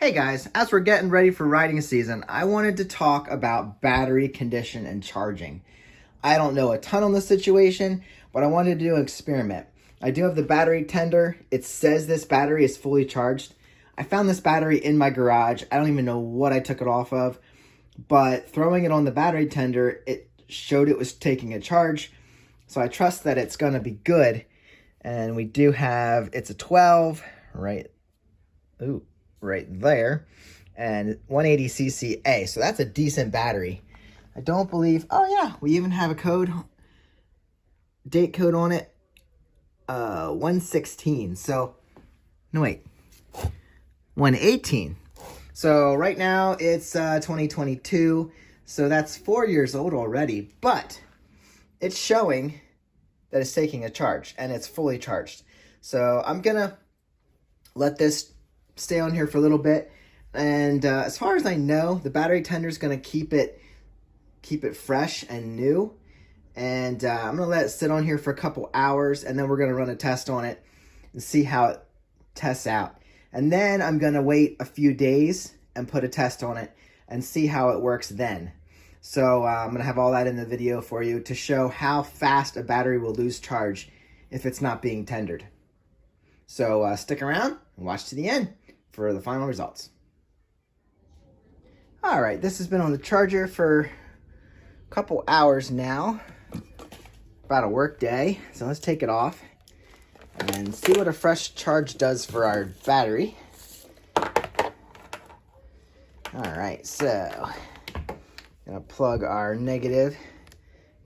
Hey guys, as we're getting ready for riding season, I wanted to talk about battery condition and charging. I don't know a ton on the situation, but I wanted to do an experiment. I do have the battery tender. It says this battery is fully charged. I found this battery in my garage. I don't even know what I took it off of, but throwing it on the battery tender, it showed it was taking a charge. So I trust that it's going to be good. And we do have, it's a 12, right? Ooh. Right there, and 180cc A, so that's a decent battery. I don't believe, oh yeah, we even have a date code on it, 116, so, no wait, 118. So right now it's 2022, so that's 4 years old already, but it's showing that it's taking a charge, and it's fully charged. So I'm gonna let this stay on here for a little bit, and as far as I know, the battery tender is going to keep it fresh and new, and I'm going to let it sit on here for a couple hours, and then we're going to run a test on it and see how it tests out. And then I'm going to wait a few days and put a test on it and see how it works then. So I'm going to have all that in the video for you to show how fast a battery will lose charge if it's not being tendered. So stick around and watch to the end for the final results. All right, this has been on the charger for a couple hours now, about a work day. So let's take it off and see what a fresh charge does for our battery. All right, so gonna plug our negative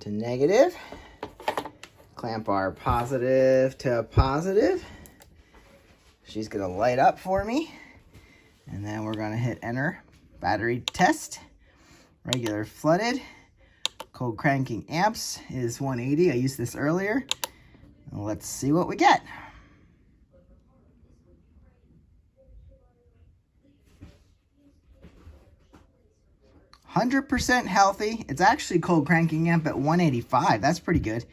to negative, clamp our positive to positive. She's gonna light up for me, and then we're gonna hit enter. Battery test, regular flooded, cold cranking amps is 180. I used this earlier. Let's see what we get. %100% healthy. It's actually cold cranking amp at 185. That's pretty good.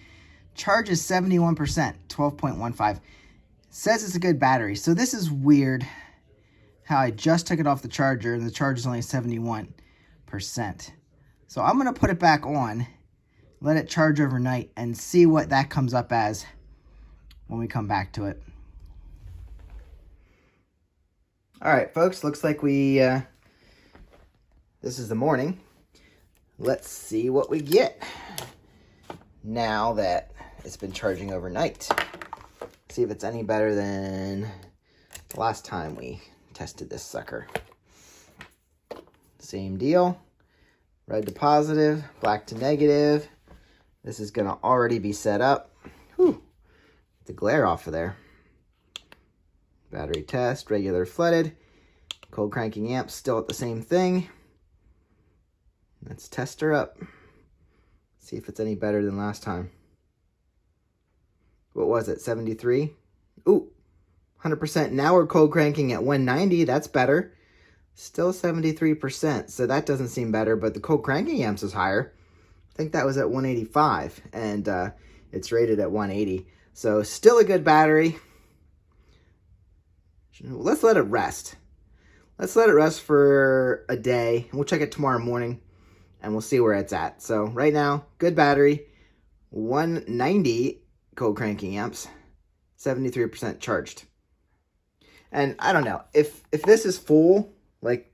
Charge is 71%, 12.15. Says it's a good battery. So this is weird how I just took it off the charger and the charge is only 71%. So I'm going to put it back on, let it charge overnight, and see what that comes up as when we come back to it. All right, folks, looks like this is the morning. Let's see what we get now that it's been charging overnight. See if it's any better than the last time we tested this sucker. Same deal. Red to positive, black to negative. This is going to already be set up. Whew. The glare off of there. Battery test, regular flooded. Cold cranking amp still at the same thing. Let's test her up. See if it's any better than last time. What was it, 73? Ooh, 100%. Now we're cold cranking at 190. That's better. Still 73%, so that doesn't seem better, but the cold cranking amps is higher. I think that was at 185, and it's rated at 180. So still a good battery. Let's let it rest. Let's let it rest for a day. We'll check it tomorrow morning, and we'll see where it's at. So right now, good battery, 190 cold cranking amps, 73% charged. And I don't know, if this is full, like,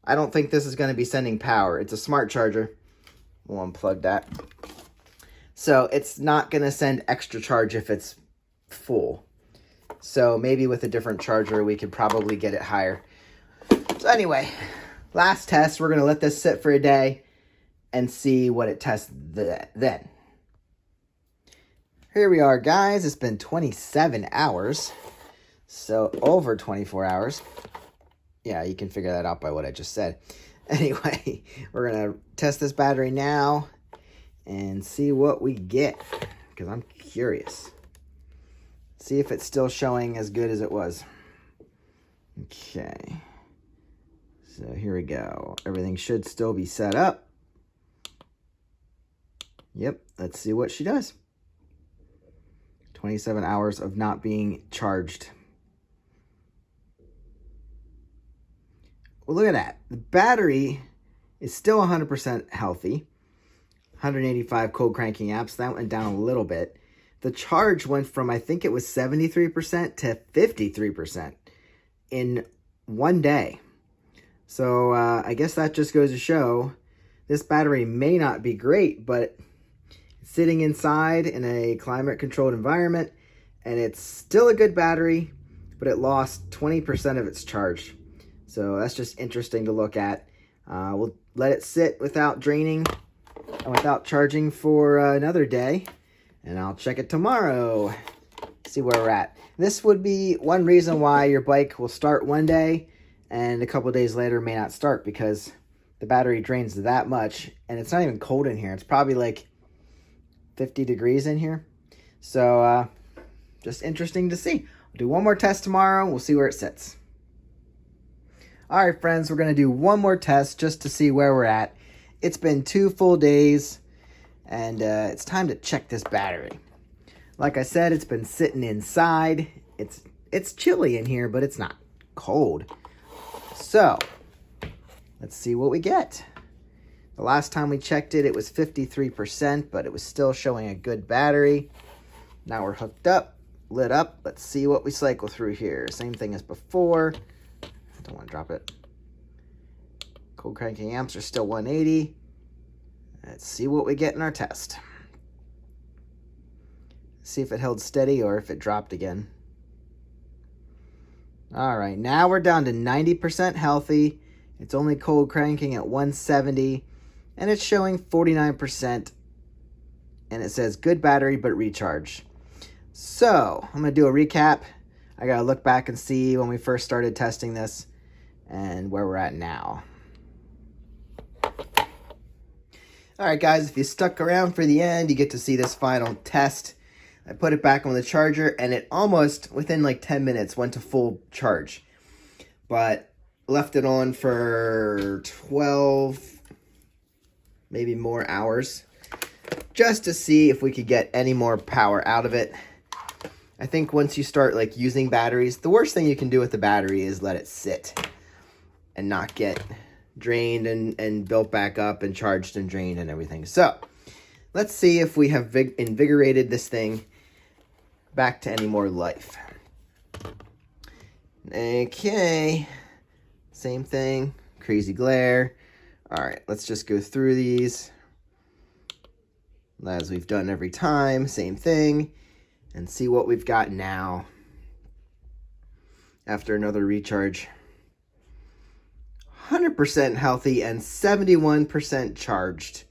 I don't think this is going to be sending power. It's a smart charger. We'll unplug that. So it's not going to send extra charge if it's full. So maybe with a different charger, we could probably get it higher. So anyway, last test, we're going to let this sit for a day and see what it tests then. Here we are, guys. It's been 27 hours. So over 24 hours. Yeah, you can figure that out by what I just said. Anyway, we're going to test this battery now and see what we get, because I'm curious. See if it's still showing as good as it was. Okay. So here we go. Everything should still be set up. Yep, let's see what she does. 27 hours of not being charged. well, look at that. The battery is still 100% healthy. 185 cold cranking amps. That went down a little bit. The charge went from, I think it was 73% to 53% in one day. So I guess that just goes to show this battery may not be great, but it's sitting inside in a climate-controlled environment, and it's still a good battery, but it lost 20% of its charge. So that's just interesting to look at. We'll let it sit without draining and without charging for another day, and I'll check it tomorrow, see where we're at. This would be one reason why your bike will start one day and a couple of days later may not start, because the battery drains that much, and it's not even cold in here. It's probably like 50 degrees in here. So just interesting to see. We'll do one more test tomorrow. We'll see where it sits. All right, friends, we're going to do one more test just to see where we're at. It's been 2 full days, and it's time to check this battery. Like I said, it's been sitting inside. It's chilly in here, but it's not cold. So let's see what we get. The last time we checked it, it was 53%, but it was still showing a good battery. Now we're hooked up, lit up. Let's see what we cycle through here. Same thing as before. Don't want to drop it. Cold cranking amps are still 180. Let's see what we get in our test. See if it held steady or if it dropped again. All right, now we're down to 90% healthy. It's only cold cranking at 170, and it's showing 49%, and it says good battery but recharge. So I'm gonna do a recap. I gotta look back and see when we first started testing this and where we're at now. All right, guys, if you stuck around for the end, you get to see this final test. I put it back on the charger, and it almost, within like 10 minutes, went to full charge. But left it on for 12, maybe more hours, just to see if we could get any more power out of it. I think once you start like using batteries, the worst thing you can do with the battery is let it sit and not get drained and built back up and charged and drained and everything. So let's see if we have invigorated this thing back to any more life. Okay, same thing, crazy glare. All right, let's just go through these as we've done every time, same thing, and see what we've got now after another recharge. 100% healthy and 71% charged.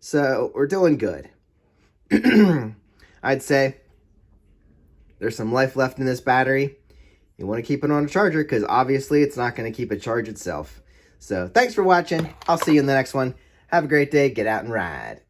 So we're doing good. I'd say there's some life left in this battery. You want to keep it on a charger because obviously it's not going to keep it charge itself. So thanks for watching. I'll see you in the next one. Have a great day. Get out and ride.